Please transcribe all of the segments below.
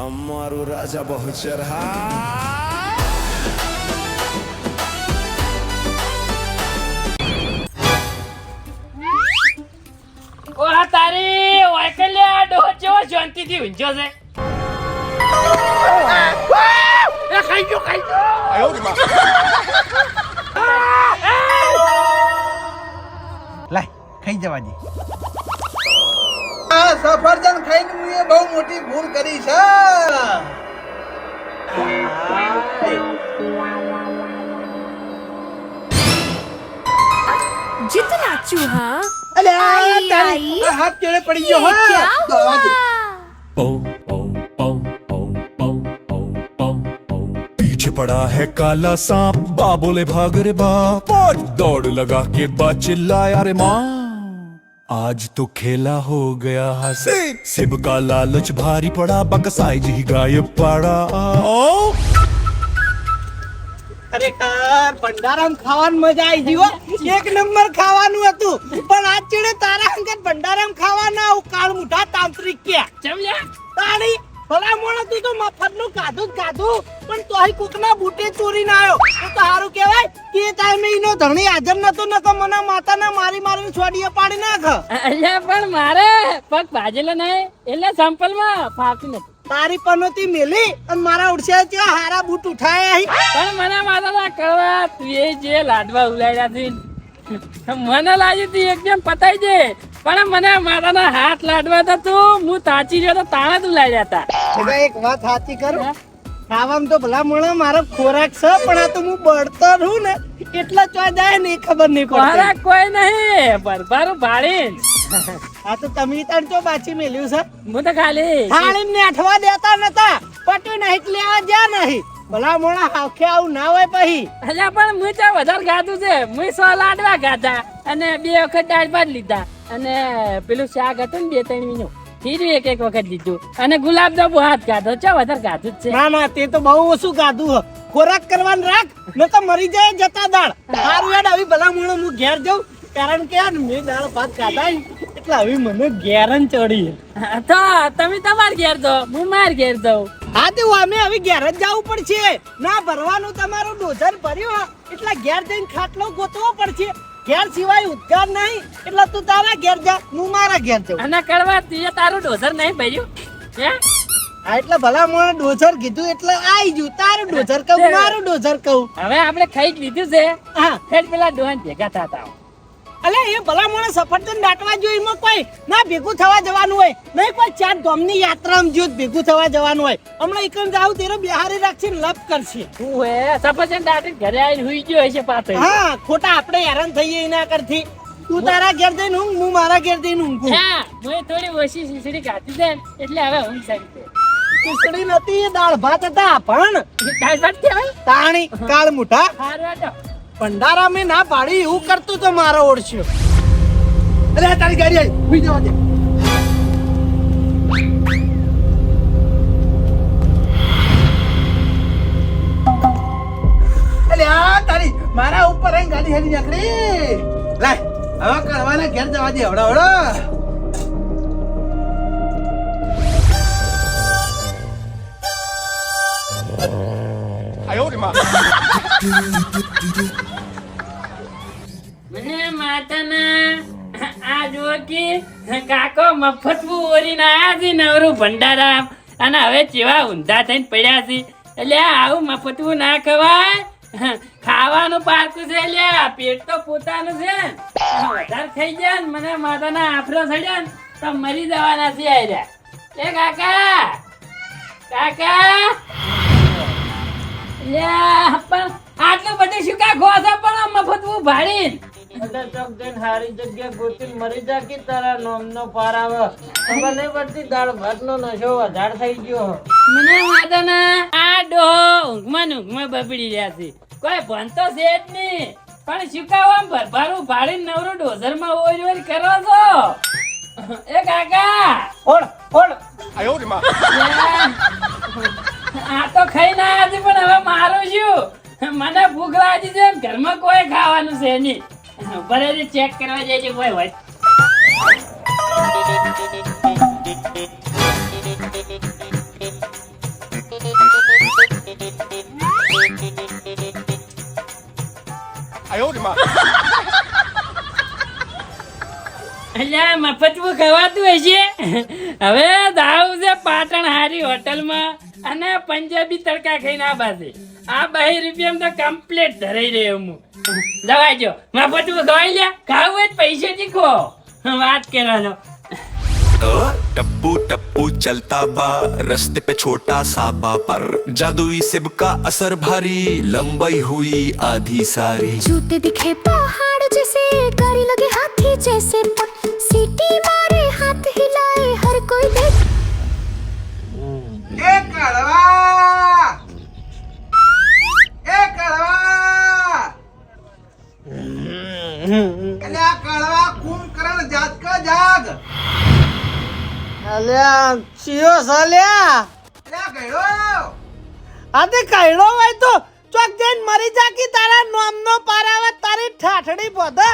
અમારું રાજા બહુચર હા ઓહ તારી વાયકલ્યા ડોહ જેવો શાંતિથી ઊંઝો છે. ખાઈ ગયો લાય ખાઈ જવા દે. આ સફરજન ખાઈને મેં બહુ મોટી ભૂલ કરી છે. जितना चूहा અલે આ તારી આ હાથ કેળે પડી ગયો હા દવા દે. पीछे पड़ा है काला सांप बाबोले भाग रे बाप और दौड़ लगा के बा चिल्लाया रे माँ आज तो खेला हो गया हंसे सिब का लालच भारी पड़ा बकसाई जी गायब पड़ा ખરેખર ભંડારામ ખાવાની મજા આવી ગઈ હો. એક નંબર ખાવાનું હતું પણ આ ચીડે તારા અંગત ભંડારામ ખાવાના આવું કાળ મુઠા તાંત્રિક ક્યાં ચમલ્યા તાણી ભલા મોણ તું તો મફતનું ખાધું જ ખાધું પણ તોય કોકના બૂટે ચોરીને આવ્યો તો સારું કહેવાય કે એ ટાઈમે ઈનો ધણી હાજર નતો નકો મને માતાને મારીને છોડીએ પાડી નાખ. અલ્યા પણ મારે પગ ભાજેલો નહીં એટલે સંપલમાં ફાવતું નથી. તારી પનોતી મેલી અને મારા ઉડશે છે હારા બૂટ ઉઠાયા અહીં. પણ મને માતા કરવા તું એ જે લાડવા ઉલાડ્યા છે મને લાગ્યું તું એકદમ પતાઈ દે પણ મને માતાના હાથ લાડવા હતા તું હું તાચી ગયો તો તાણા જ ઉલાડ્યા હતા. એટલે એક વાત સાચી કરું ખાવામાં તો ભલા મોણા મારો ખોરાક છે પણ આ તો હું બળતો રહું ને એટલા ચોય જાય ને એ ખબર નહીં પડતી. ખોરાક કોઈ નહીં ભરભારું ભાડીન આ તો તમે તાણ ચો બાચી મેલ્યું છે હું તો ખાલી થાળી ને અઠવા દેતા નતા પટ્યું નહીં એટલે આ જ્યાં નહીં ભલા મોણા હાખે આવું ના હોય પછી. અલ્યા પણ હું ચા વધારે ખાધું છે હું 100 લાડવા ખાધા અને 2 વખત દાળ ભાત લીધા અને પેલું શાક હતું ને 2-3 મીનું ખીરું એક વખત લીધું અને ગુલાબ જાંબુ હાથ ખાધો ચા વધારે ખાધું જ છે. ના ના તે તો બહુ ઓછું ખાધું હ. ખોરાક કરવાનું રાખ ન તો મરી જાય જતા દાળ. સારું યાર હવે ભલા મોણા હું ઘેર જાઉં કારણ કે યાર મેં દાળ ભાત ખાધા ને એટલે હવે મને ઘેરન ચડી. તો તમે તમાર ઘેર જાઓ હું માર ઘેર જાઉં. હા તે અમે હવે ઘેર જ જવું પડશે. ના ભરવાનું તમારું ડોઝર ભર્યું એટલે ઘેર જઈને ખાટલો ગોતવો પડશે. ઘેર સિવાય ઉદ્ગાર નહીં એટલે તું તારા ઘેર જા હું મારા ઘેર જાઉં. અને કડવા તું તારું ડોઝર નહીં ભર્યું હે હા એટલે ભલા મને ડોઝર કીધું એટલે આઈ ગયું. તારું ડોઝર કહું મારું ડોઝર કહું. હવે આપણે ખાઈ જ લીધું છે હા ફેર પેલા ડોહન ભેગા થતા અલે એ ભલા મને સફરજન દાટવા જોઈએ એમાં કોઈ ના ભેગું થવા જવાનું હોય નહીં કોઈ 4 ધામની યાત્રામાં જો ભેગું થવા જવાનું હોય. હમણાં એકન જાવ તેરો બિહારી રાખશે ને લપ કરશે. તું હે સફરજન દાટી ઘરે આવીને હુઈ ગયો હશે પાછો. હા ખોટા આપણે હેરાન થઈએ એના કરથી તું તારા ઘેર જઈને ઊંઘ હું મારા ઘેર જઈને ઊંઘું. હા હું થોડી ઓછી ખીચડી ખાધી છે ને, એટલે હવે ઊંઘ સારી છે. ખીચડી નથી એ દાળ ભાત હતા પણ દાળ ભાત કહેવાય તાણી કાળ મુઠા હારું હતો. ભંડારા મેં ના પાડી એવું કરતું તો મારો ઓળશ્યો. અરે આ તારી ગાડી આવી ઉભી જવા દે. અરે આ તારી મારા ઉપર આઈ ગાડી હેલી નીકળી. લાય હવે કરવાના ઘેર જવા દે હવડા હવડા. મને માતાના આ જો કે કાકો મફતવું ઓરીને આયા છે નવરું ભંડારા અને હવે ચેવા ઊંધા થઈને પડ્યા છે. એટલે આવું મફતવું ના ખવાય. ખાવાનું પારકું છે એટલે પેટ તો પોતાનું છે. વધારે ખાઈ ગયા ને મને માતાના આફરો ચડ્યા ને તો મરી જવાના છે આયરા. એ કાકા કાકા પણ આટલું બધું શું કા ગોસો પણ મફતવું ભાડી હારી જગ્યા ગોતી મરી જા કે તારા નોમનો પાર આવે ખબર નહીં પડતી દાળ ભાતનો નશો વધારે થઈ ગયો. મને માતાના આ ડોહો ઊંઘમાં બબડી રહ્યા છે. કોઈ ભણતો છે જ નહીં પણ શું કામ આમ ભરભારું ભાડી નવરો ડોઝરમાં ઓર કરો છો. એ કાકા ઓળ ઓળ આ તો ખાઈ ના આવ્યા છે પણ હવે મારું શું મને ભૂખ લાગી છે ઘરમાં કોઈ ખાવાનું છે નહીં. બરાબર ચેક કરવા જાય છે કોઈ હોય. મફતવું ખવાતું હશે. હવે જાવ છે પાટણ હારી હોટલમાં અને પંજાબી તડકા ખાઈને આ બાજુ આ 2 રૂપિયામાં તો કમ્પ્લીટ ધરાઈ રહ્યો હું. જવાજો મફતવું ખવાઈ લે, ખાવું હોય તો પૈસેથી ખો. વાત કરવાનો. टप्पू टप्पू चलता बा रास्ते पे छोटा सा बा पर जादुई सिब का असर भारी लंबाई हुई आधी सारी छूते दिखे पहाड़ जैसे गाड़ी लगे हाथी जैसे सीटी मारे हाथ हिलाए हर कोई देख એ કડવા એટલે આ કડવા કુંભકર્ણ જાત કા જાગ અલ્યા ચિયો સાલ્યા અલ્યા કઈડો આતે કઈડો હોય તો ચોક જઈને મરી જા કે તારા નામનો પારાવા તારી ઠાઠડી બોધા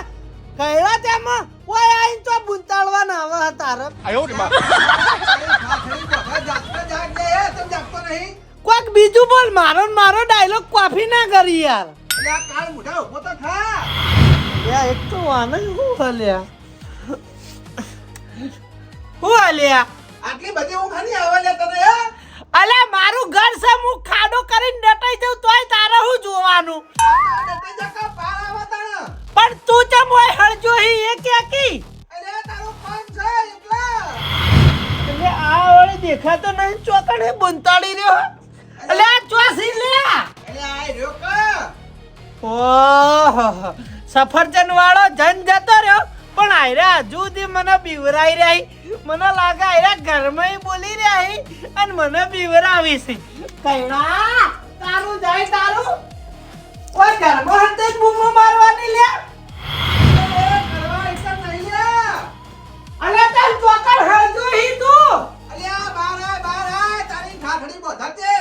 કઈડા તેમાં ઓય આઈન તો બુંતાળવા ના આવે તારે આયો રે બા ઠાઠડી બોધા જાત કા જાગ લે તમ જાગતો નહીં કોક બીજું બોલ મારો ડાયલોગ કોફી ના કરી યાર અલ્યા કાળ મુઢા ઉભો તો થા યા એક તો વાને હું હલ્યા હું હલ્યા આટલી બધી ઊંઘ નહીં આવે લે તને અલ્યા મારું ઘર છે હું ખાડો કરીને ડટાઈ જાઉં તોય તારે હું જોવાનું ડટાઈ જા કા પાર આવે તને પણ તું ચમ હોય હળજો હી એ કે કી અલ્યા તારું કામ છે એટલા એટલે આ ઓળે દેખાતો નહીં ચોકડે બંતાડી રહ્યો અલ્યા ચોસી લે અલ્યા આ રહ્યો કા ઓહો સફરજન વાળો જન જતો રહ્યો પણ આયરા હજુ સુધી મને બીવરાઈ રહી મને લાગે આયરા ઘરમાં બોલી રહી અને મને બીવરાવી છે કઈડા તારું જાય તારું કોઈ ઘરમાં હતે જ બૂમો મારવાની લે કરવા એટલા નહીં લે અલે તાર ચોકર હળજો હી તું અલ્યા બાર આય તારી ઠાઠડી બોધાતે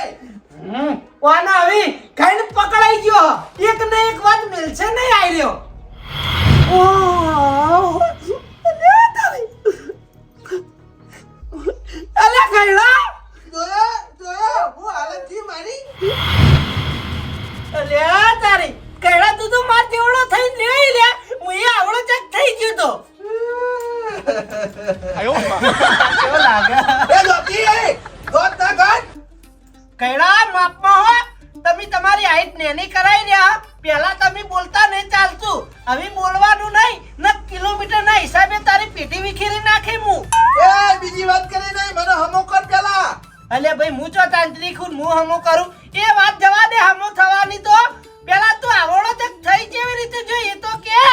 કોના આવી ખાઈને પકડાઈ ગયો એક ને એક વાત મિલશે નહીં આઈ રહ્યો ઓહ અલે તારી અલે કઈડા જોયો હું હાલત થી મારી અલે તારી કઈડા તું તો માર જેવડો થઈ નહીં લે હું એ આવડો ચક થઈ ગયો તો આયો કેવો લાગે એ જોતી એ ગોત ના ગોત કઈડા માપમાં હો તમે તમારી હાઈટ નેની કરાઈ રહ્યા પહેલા તમે બોલતા નહીં ચાલતું હવે બોલવાનું નહીં ન કિલોમીટર ના હિસાબે તારી પેટી વિખેરી નાખી હું એ બીજી વાત કરી નહીં મને હમો કર પેલા અલે ભાઈ હું જો તાંત્રિક હું હમો કરું એ વાત જવા દે હમો થવાની તો પેલા તું આવડો તક થઈ કેવી રીતે જો એ તો કે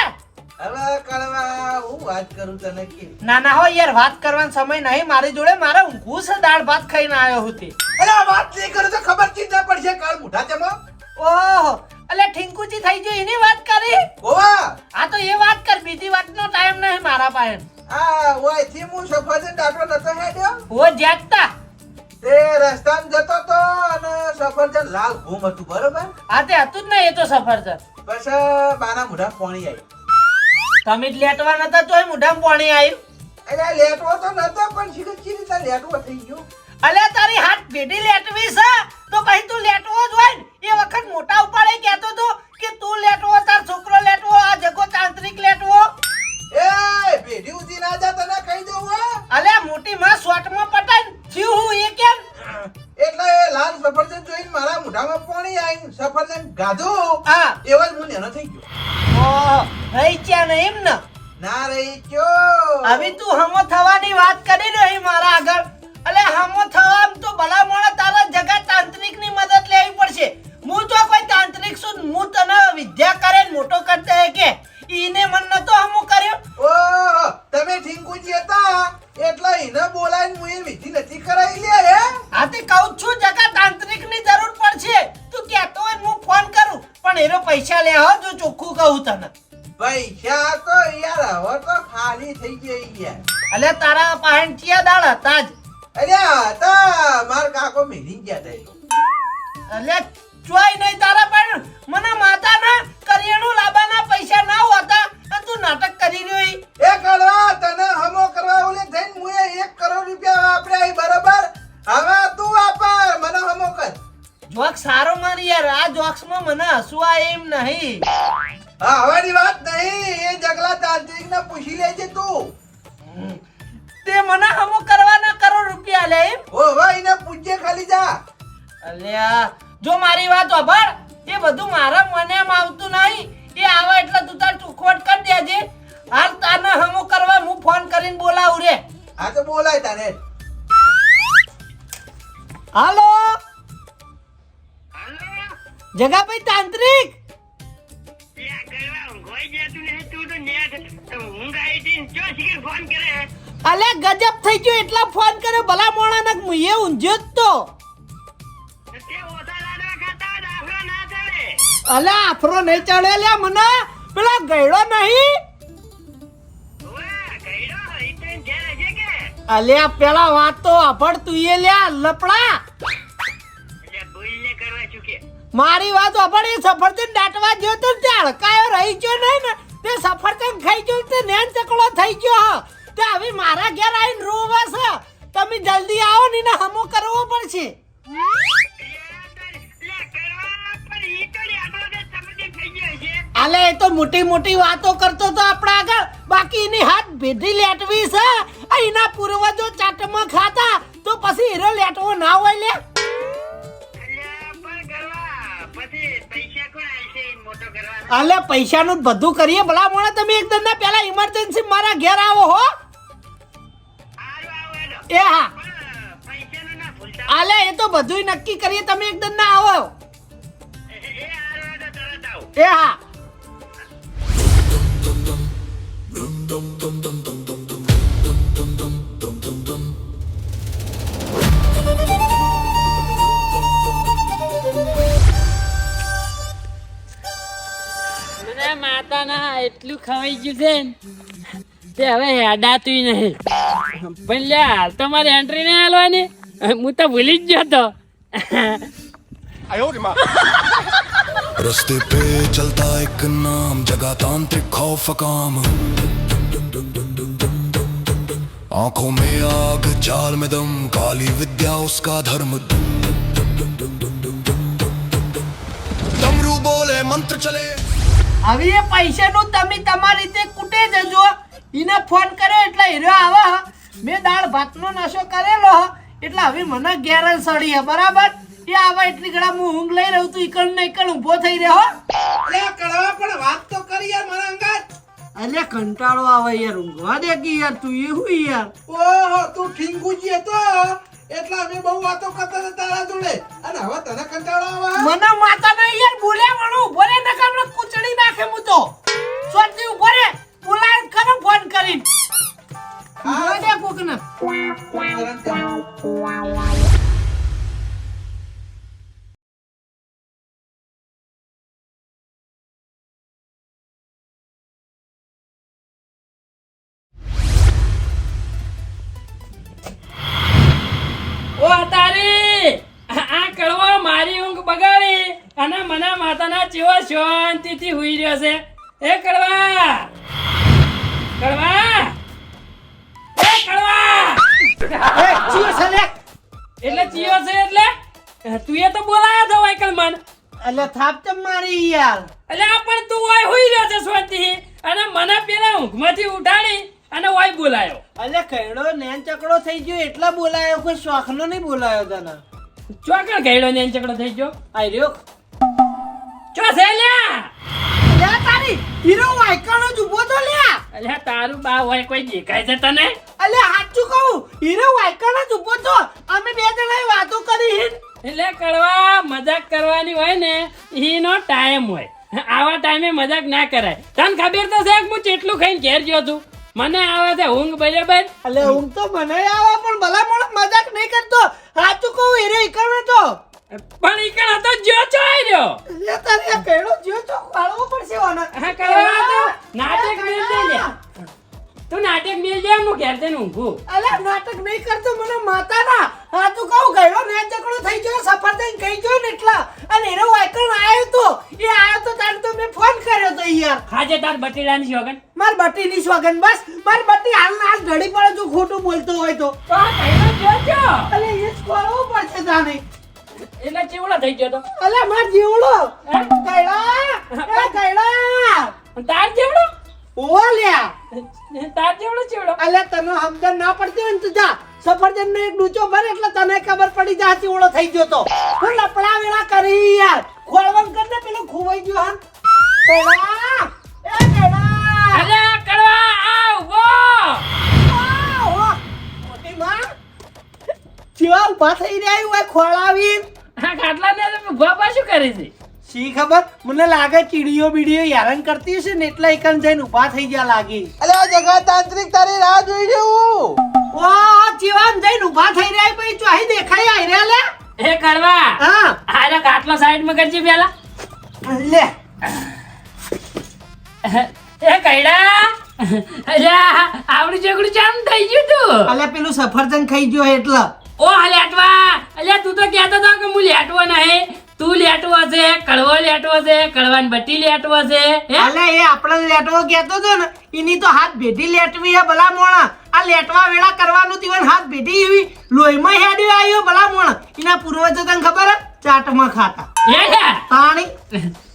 હવે કળવા હું વાત કરું તને કે ના ના હો યાર વાત કરવાનો સમય નહીં મારી જોડે મારે ઊંઘું છે દાળ ભાત ખાઈને આવ્યો હતી અલે વાત નહીં કરું તો ખબર ચિંતા પડશે કાળ મુઠા તેમાં ઓહો અલે ઠીંકુજી થઈ ગઈ એની વાત કરી ઓવા આ તો એ વાત કર બીજી વાતનો ટાઈમ નહીં મારા પાસે આ ઓય થી હું સફરજન ડાટો નતો હેડ્યો ઓ જાગતા તે રસ્તામાં જતો તો અને સફરજન લાલ ઘૂમ હતું બરોબર આ તે હતું જ નહીં એ તો સફરજન બસ બાના મુઠા પાણી આવી તમે જ લેટવા નતા તોય મુઠામાં પાણી આવ્યું અરે લેટવો તો નતો પણ શીખી રીતે લેટવો થઈ ગયો અલે તારી હાથ ભેડી લેટવી છે તો કઈ તું લેટવો જ હોય ને એ વખત મોટા ઉપાડે કહેતો તો કે તું લેટવો તાર છોકરો લેટવો આ જગો તાંત્રિક લેટવો એ ભેડી ઉધી ના જા તને કહી દઉં અલે મોટી માં શોર્ટમાં પટાઈ થયું હું એ કેમ એટલે એ લાલ સફરજન જોઈને મારા મોઢામાં પાણી આવી સફરજન ગાધું હા એવો જ હું નેનો થઈ ગયો ઓહ રહી ક્યાં ને એમ ને ના રહી ક્યો હવે તું હમો થવાની વાત કરી રહી મારા આગળ અલે હમો થવામ તો ભલા મોણા તારા જગત તાંત્રિક ની મદદ લેવી પડશે હું તો કોઈ તાંત્રિક છું હું તને વિદ્યા કરે મોટો કરતે હે કે ઈને મન નતો હમો કર્યો ઓહ તમે ઠીંકુજી હતા એટલે ઈને બોલાઈને હું એ વિધિ નથી કરાઈ લે હે આ તે કહું છું જગત તાંત્રિક ની જરૂર પડશે તું કહેતો હોય હું ફોન કરું પણ એનો પૈસા લે હો જો ચોખ્ખું કહું તને પૈસા તો યાર હવે તો ખાલી થઈ ગઈ યાર અલે તારા પાસે ચિયા દાળ હતા જ અલ્યા તા માર કાકો મેલી ગયા દે અલે ચોય નહીં તારા પણ મને માતાના કરિયાણું લાબાના પૈસા ના હોતા અને તું નાટક કરી રહ્યો એ કળવા તને હમો કરવા ઓલે થઈને મુએ 1 કરોડ રૂપિયા વાપર્યા બરાબર હવે તું વાપર મને હમો કર જોક સારો મારી યાર આ જોક્સમાં મને હસવા એમ નહીં હા હવાની વાત નહીં એ જગલા તાંત્રિક ને પૂછી લેજે તું મને હમો કરવાના કરોડ રૂપિયા લે એમ ઓ ભાઈ એને પૂજ્ય ખાલી જા. અલ્યા જો મારી વાત સાંભળ એ બધું મારા મને એમ આવતું નહીં એ આવે એટલે તું તાર ચૂકવટ કરી દેજે હાલ તાને હમો કરવા હું ફોન કરીને બોલાવું રે આ તો બોલાય તારે. હાલો જગાભાઈ તાંત્રિક અલે ગજબ થઈ ગયો એટલા ફોન કરે ભલા મોણા ને મુએ ઊંઝ્યો જ તો અલે આફરો નહીં ચડે લે મને પેલા ગયડો નહીં અલ્યા પેલા વાત તો અભડ તું એ લ્યા લપડા મારી વાત અભડ એ સફરજન દાટવા ગયો તો તે હડકાયો રહી ગયો નહીં ને તે સફરજન ખાઈ ગયો તે નેન ચકડો થઈ ગયો તે હવે મારા ઘેર આવીને રોવે છે તમે જલ્દી આવો ને એને હમો કરવો પડશે અલે એ તો મોટી મોટી વાતો કરતો તો આપણા આગળ બાકી એની હાથ ભેધી લેટવી છે એના પૂર્વજો ચાટમાં ખાતા તો પછી હીરો લેટવો ના હોય લે અલે પૈસાનું જ બધું કરીએ ભલા મોણા તમે એકદમ ના પેલા ઇમરજન્સી મારા ઘેર આવો હો એ હા અલે એ તો બધું નક્કી કરીએ તમે એકદમ ના આવો એ હા મને માતાના એટલું ખવાઈ ગયું છે ને તે હવે હેડાતું નહીં પણ લે હાલ તો મારી એન્ટ્રી નહીં હાલવાની હું તો ભૂલી જ ગયો તો रस्ते पे चलता एक नाम जगह तांत्रिक खौफ काम आंखों में आग चाल में दम काली विद्या उसका धर्म डमरू बोले मंत्र चले હવે એ પૈસાનું તમે તમારી રીતે કૂટે જજો એને ફોન કર્યો એટલે હીરો આવે મેં દાળ ભાતનો નશો કરેલો એટલે હવે મને ગેરલ સડી હે બરાબર એ આવા એટલી ઘણા હું ઊંઘ લઈ રહ્યો તું ઈકણ ને ઈકણ ઊભો થઈ રહ્યો અરે કડવા પણ વાત તો કરી યાર મારા અંગાત. અલે કંટાળો આવે યાર ઊંઘવા દે કે યાર તું એ હું યાર ઓહો તું ઠીંગુજી હતો એટલે અમે બહુ વાતો કરતા હતા તારા જોડે અને હવે તને કંટાળો આવે. મને માતા ને યાર બોલ્યા વણું ઊભો રે ને કામ કુચડી નાખે હું તો સોટી ઊભો રે બોલાય કરો ફોન કરીને હા દે કોકને ઓ તારી આ કડવો મારી ઊંઘ બગાડી અને મને માતાના ચેવો શાંતિથી હુઈ રહ્યો છે એ કડવા કડવા એ કડવા એ ચીયો છે લે એટલે ચિયો છે એટલે તું એ તો બોલાયો તો વાયકલ મન અલે થાપ ચમ મારી યાર એટલે આ પણ તું ઓય હુઈ રહ્યો છે શાંતિથી અને મને પેલા ઊંઘમાંથી ઉઠાડી અને ઓય બોલાયો અલે કઈડો નેન ચકડો થઈ ગયો એટલા બોલાયો કોઈ શોખનો નહીં બોલાયો તને ચોકડ ગયડો ને ચકડો થઈ ગયો આઈ રહ્યો ચો છે લ્યા લે તારી હીરો વાયકાનો જ ઉભો તો લ્યા અલ્યા તારું બા હોય કોઈ દેખાય છે તને અલે સાચું કહું હીરો વાયકાનો જ ઉભો તો અમે બે જણાએ વાતો કરી હિન એટલે કડવા મજાક કરવાની હોય ને એનો ટાઈમ હોય આવા ટાઈમે મજાક ના કરાય તને ખબર તો છે કે હું કેટલું ખાઈને ઘેર ગયો છું મને આવે છે ઊંઘ બરાબર અલે ઊંઘ તો મને આવે પણ ભલા મોણસ મજાક નહીં કરતો સાચું કહું હીરો ઈકણ તો પણ ઈકણ હતો જો છો રહ્યો લે તારી આ કઈડો જ્યો તો પાળવો પડશે ઓને હા કડવા તો નાટક મેલ દે લે તું નાટક મેલ દે હું ઘેર જઈને ઊંઘું અલે નાટક નહીં કરતો મને માતાના સાચું કહું ગયડો ને ઝઘડો થઈ ગયો સફરજન ખાઈ ગયો ને એટલા અને હીરો વાયકણ આવ્યો તો એ આવ્યો તો તારે તો મેં ફોન કર્યો તો યાર હાજે તાર બટેડાની શોગન માર બટીની સ્વાગન બસ માર બટી હાલ ઘડી પડે જો ખોટું બોલતો હોય તો તો આ કઈનો જો છો અલે એ જ ખોળવો પડશે તાને એટલે ચેવડો થઈ ગયો તો અલે માર જીવડો હે? કઈડા એ કઈડા તાર જેવડો ઓ લ્યા તાર જેવડો ચેવડો અલ્યા તને સમજણ ના પડતી હોય ને તું જા સફરજન નો એક ડૂચો ભર એટલે તને ખબર પડી જા ચીવડો થઈ ગયો તો હું લપડા વેળા કરી યાર ખોળવણ કર ને પેલો ખોવાઈ ગયો હા પેલા એ પેલા અલે કરવા આવ વો મોટી માં ચીવા ઉભા થઈ રહ્યા હોય ખોળાવી આ ખાટલા ને તમે બાપા શું કરે છે શી ખબર મને લાગે ચીડીઓ બીડીઓ હેરાન કરતી હશે ને એટલે એકન જઈને ઉભા થઈ ગયા લાગી અલે આ જગા તાંત્રિક તારી રાહ જોઈ રહ્યું ઓ ચીવામ જઈને ઉભા થઈ રહ્યા ભાઈ ચોહી દેખાય આઈ રહ્યા લે એ કરવા હા આરે ખાટલો સાઈડ માં કરજે પેલા લે એ કઈડા અલ્યા આવડું જગડું ચામ થઈ ગયું તું અલે પેલું સફરજન ખાઈ ગયો એટલે ઓ લેટવા અલ્યા તું તો કહેતો હતો કે હું લેટવો નહીં તું લેટવો છે કડવો લેટવો છે કડવાન બટી લેટવો છે હે અલે એ આપણને લેટવો કહેતો તો ને એની તો હાથ ભેટી લેટવી હે ભલા મોણા આ લેટવા વેળા કરવાનું તીવન હાથ ભેટી એવી લોહીમાં હેડ્યો આવ્યો ભલા મોણા એના પૂર્વજો તને ખબર હે ચાટમાં ખાતા હે લે પાણી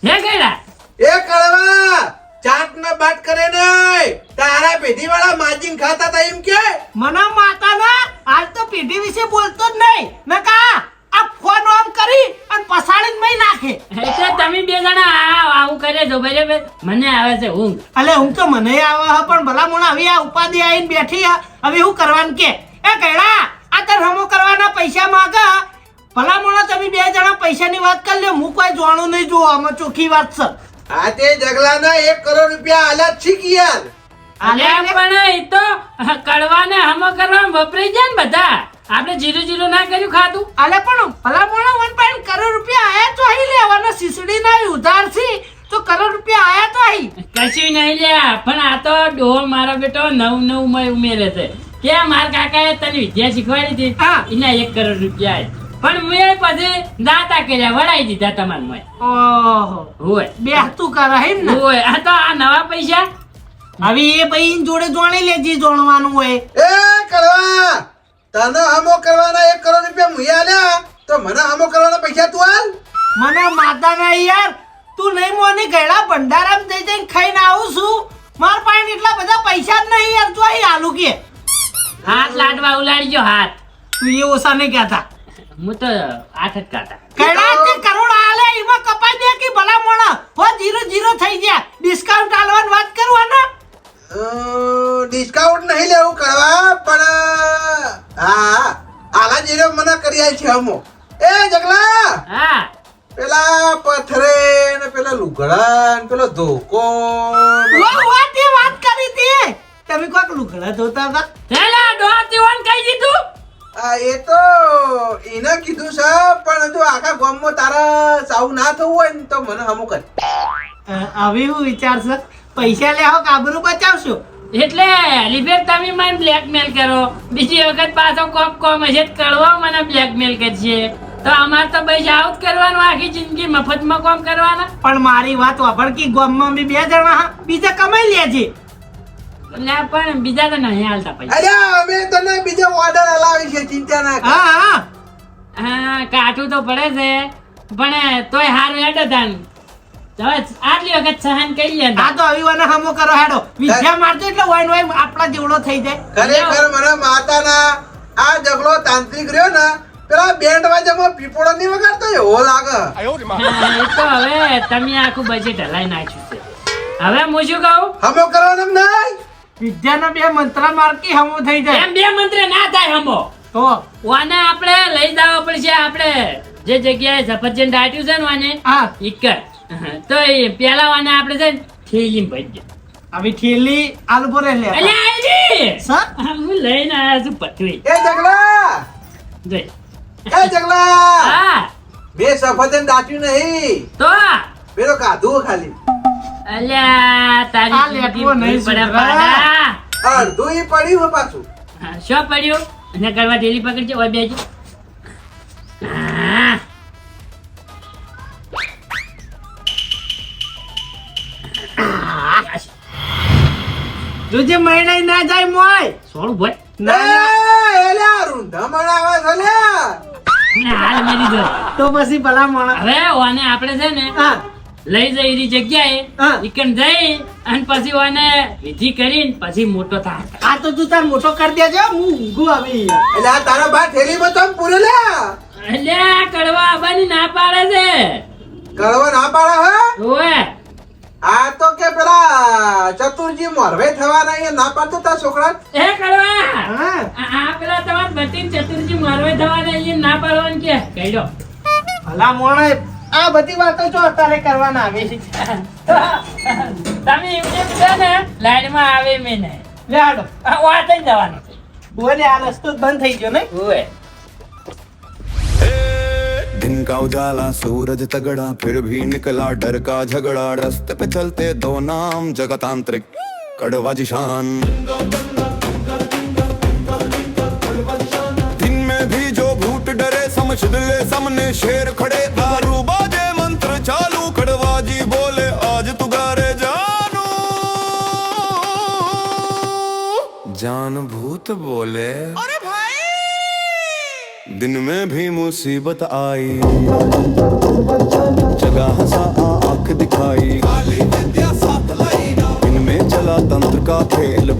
હે કઈડા એ કળવા ચાટ ના બાટ કરે નહીં તારા પેઢી વાળા માજીન ખાતા તા એમ કે મને માતા ના આજ તો પેઢી વિશે બોલતો જ નહીં નકા આ ફોન ઓન કરી અને પસાડીને મઈ નાખે એટલે તમે બે જણા આવું કરે છો બરાબર મને આવે છે ઊંઘ અલે હું તો મને આવે હ પણ ભલા મોણા હવે આ ઉપાધિ આવીને બેઠી હે હવે હું કરવાનું કે એ કઈડા આ તર હમો કરવાના પૈસા માંગા ભલા મોણા તમે બે જણા પૈસાની વાત કરી લ્યો હું કોઈ જાણું નહીં જો આમાં ચોખ્ખી વાત છે આ તે જગલાના 1 કરોડ રૂપિયા આલ્યા છે કે યાર અલ્યા પણ એ તો કડવાને હમો કરવા વપરાઈ જાય ને બધા આપણે જીરું જીરું ના કર્યું ખાતું અલે પણ ભલા મોણા 1.5 કરોડ રૂપિયા આયા તો અહીં લેવાના સિસડી ના ઉધાર છે તો કરોડ રૂપિયા આયા તો અહીં કશું નહીં લ્યા પણ આ તો ડોહ મારો બેટો નવ માં ઉમેરે છે કે મારા કાકાએ તને વિદ્યા શીખવાડી હતી હા. એના 1 કરોડ રૂપિયા આયા. પણ મેં પછી દાતા કર્યા વડાઈ દીધા તમાર મોય ઓહો હોય બેહતું કરે હે ને હોય આ તો આ નવા પૈસા હવે એ ભાઈ જોડે જોણી લેજી જોણવાનું હોય એ કળવા તને હમો કરવાના 1 કરોડ રૂપિયા મુઈ આલ્યા તો મને હમો કરવાના પૈસા તું આલ મને માતા ના યાર તું નહીં મોની ગયડા ભંડારામ જઈ જઈને ખાઈને આવું છું માર પાસે એટલા બધા પૈસા જ નહીં યાર તું અહીં આલુ કે હાથ લાડવા ઉલાડી ગયો હાથ તું એ ઓછા નહીં કહેતા હું તો 8 જ કાઢા ગયડા તે કરોડ આલે એમાં કપાઈ દે કે ભલા મોણા હો 0 થઈ ગયા ડિસ્કાઉન્ટ આલવાની વાત કરવાના ડિસ્કાઉન્ટ નહીં લેવું કળવા પણ હા આલા જીરો મને કરી આલ છે હમો એ જગલા હા પેલા પથરે ને પેલા લુગડા ને પેલો ધોકો ને વો તે વાત કરી તે તમે કોક લુગડા ધોતા હતા તેલા ડોહાતી ઓન કહી દીધું આ એ તો એને કીધું છે પણ જો આખા ગામમાં તારા સાવું ના થવું હોય ને તો મને હમું કર હવે હું વિચારશે પૈસા લેવો કાબરું બચાવશો એટલે લિબેર તમે મને બ્લેકમેલ કરો બીજી વખત પાછો કોમ હશે તો કળવા મને બ્લેકમેલ કરશે તો અમાર તો પૈસા આઉટ કરવાનું આખી જિંદગી મફતમાં કામ કરવાના પણ મારી વાત વાપર કે ગામમાં બી 2 જણા હા બીજા કમાઈ લેજે એટલે પણ બીજા તો નહીં હાલતા પૈસા અલ્યા અમે તને બીજો ઓર્ડર હલાવી છે ચિંતા ના કર હા હા હા કાઠું તો પડે છે પણ તોય હાર હેડે તાન હવે આટલી વખત સહન કરી લે આ તો અવિવાને હમો કરો હેડો વિદ્યા મારતો એટલે વાઈન વાઈન આપણા જેવડો થઈ જાય ખરેખર મને માતાના આ જગલો તાંત્રિક રહ્યો ને પેલા બેન્ડ વાજામાં પીપોળો નહીં વગાડતો એવો લાગે એ તો હવે તમે આખું બજેટ હલાઈ નાખ્યું છે હવે હું શું કહું હમો કરવાનું નહીં વિદ્યાના 2 મંત્ર મારકી હમો થઈ જાય એમ 2 મંત્ર ના થાય હમો તો વાને આપણે લઈ જવા પડશે આપણે જે જગ્યાએ સફરજન દાટ્યું છે ને વાને હા ઈકર તો એ પેલા વાને આપણે છે ને થેલીમાં ભરી દે હવે થેલી આલુ પર લે અલ્યા આજી સર હું લઈને આવ્યા છું પથરી એ જગલા જોઈ એ જગલા હા મેં સફરજન દાટ્યું નહીં તો પેલો કાધું ખાલી અલ્યા આ તારી લેટવો નહીં પડ્યા સુધરા. પાડા. અડધું ઈ પડ્યું હે પાછું હા, શું પડ્યું અને કરવા ઢેલી પકડજો ઓય બેજો હા. જોજે મહિના ના જાય મોય સોળું ભાઈ એ એલા રૂંધા આવે છે લ્યા મને હાલ મારી દો તો પછી ભલા મોણા હવે ઓને આપણે છે ને હા લઈ જઈ એની જગ્યાએ હા. ઈકન જઈ અને પછી ઓને વિધિ કરીને પછી મોટો થાય આ તો તું તાર મોટો કરી દેજે હું ઊંઘું આવી એટલે આ તારો બા થેલીમાં તો પૂરે લે એટલે આ કડવા આવવાની ના પાડે છે કળવો ના પાડે હે ઓવે આ તો કે પેલા ચતુરજી મોરવે થવાના એ ના પાડતો તાર છોકરા એ કડવા હા આ પેલા તમાર બતીન ચતુરજી મારવે થવાના એ ના પાડવાનું કે કઈડો ભલા મોણે આ બધી વાતો જો અત્યારે કરવાના આવે છે તમે એમને બધા ને લાઈનમાં આવે મેં નહીં લે આડો આ વાત જ જવાનું છે બોલે આ રસ્તો જ બંધ થઈ ગયો ને ઓવે दिन का उजाला सूरज तगड़ा फिर भी निकला डर का झगड़ा रास्ते पे चलते दो नाम जगतांत्रिक कड़वा जी शान दिन में भी जो भूत डरे समझ ले सामने शेर खड़े दारू बाजे मंत्र चालू कड़वा जी बोले आज तुगारे जानू जान भूत बोले अरे भाई दिन में भी मुसीबत आई जगह हंसा आंख दिखाई इनमें चला तंत्र का खेल